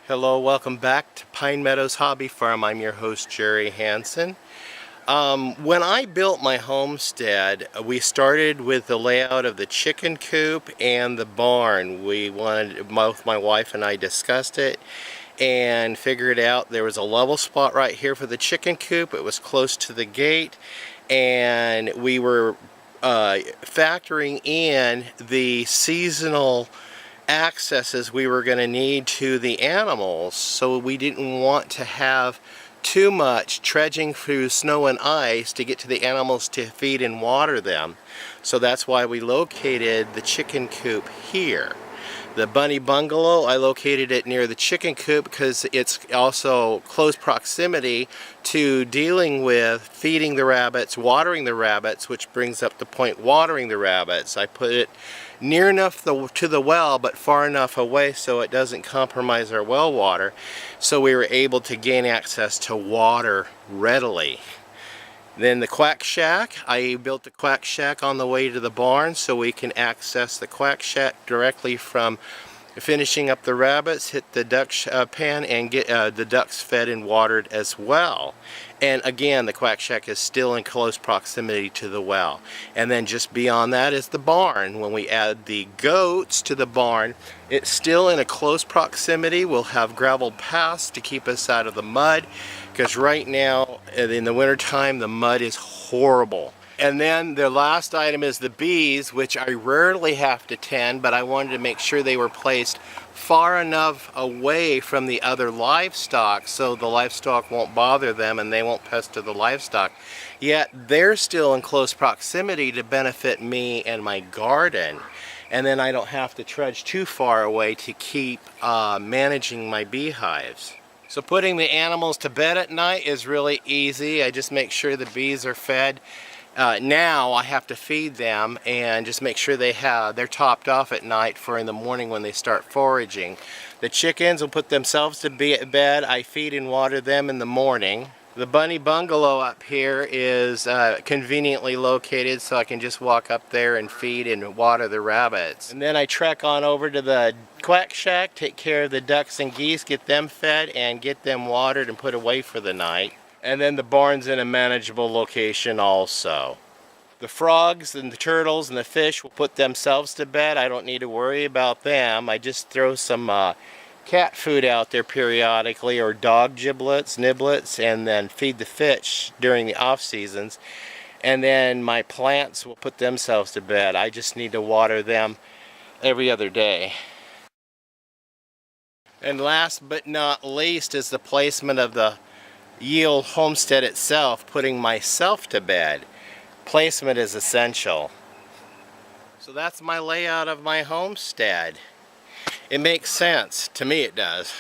Hello, welcome back to Pine Meadows Hobby Farm. I'm your host, Jerry Hansen. When I built my homestead, we started with the layout of the chicken coop and the barn. Both my wife and I discussed it and figured out there was a level spot right here for the chicken coop. It was close to the gate, and we were factoring in the seasonal accesses we were going to need to the animals, so we didn't want to have too much trudging through snow and ice to get to the animals to feed and water them. So that's why we located the chicken coop here. The bunny bungalow, I located it near the chicken coop because it's also close proximity to dealing with feeding the rabbits, watering the rabbits, which brings up the point watering the rabbits. I put it near enough to the well, but far enough away so it doesn't compromise our well water, so we were able to gain access to water readily. Then the quack shack, I built the quack shack on the way to the barn so we can access the quack shack directly from finishing up the rabbits, hit the duck pen, and get the ducks fed and watered as well. And again, the quack shack is still in close proximity to the well. And then just beyond that is the barn. When we add the goats to the barn, it's still in a close proximity. We'll have gravel paths to keep us out of the mud, because right now in the wintertime the mud is horrible. And then the last item is the bees, which I rarely have to tend, but I wanted to make sure they were placed far enough away from the other livestock so the livestock won't bother them and they won't pester the livestock. Yet they're still in close proximity to benefit me and my garden. And then I don't have to trudge too far away to keep managing my beehives. So putting the animals to bed at night is really easy. I just make sure the bees are fed. Now I have to feed them and just make sure they're topped off at night for in the morning when they start foraging. The chickens will put themselves to bed. I feed and water them in the morning. The bunny bungalow up here is conveniently located, so I can just walk up there and feed and water the rabbits. And then I trek on over to the quack shack, take care of the ducks and geese, get them fed and get them watered and put away for the night. And then the barn's in a manageable location also. The frogs and the turtles and the fish will put themselves to bed. I don't need to worry about them. I just throw some cat food out there periodically, or dog giblets, niblets, and then feed the fish during the off seasons. And then my plants will put themselves to bed. I just need to water them every other day. And last but not least is the placement of the Yield homestead itself, putting myself to bed. Placement is essential. So that's my layout of my homestead. It makes sense. To me it does.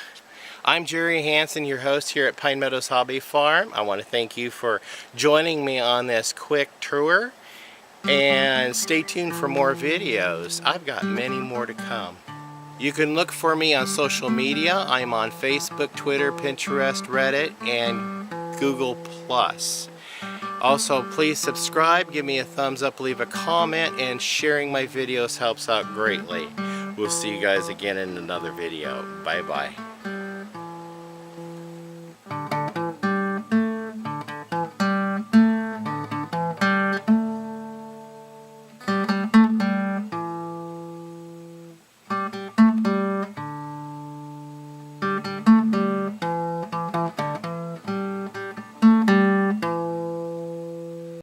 I'm Jerry Hansen, your host here at Pine Meadows Hobby Farm. I want to thank you for joining me on this quick tour, and stay tuned for more videos. I've got many more to come. You can look for me on social media. I'm on Facebook, Twitter, Pinterest, Reddit, and Google+. Also, please subscribe, give me a thumbs up, leave a comment, and sharing my videos helps out greatly. We'll see you guys again in another video. Bye-bye.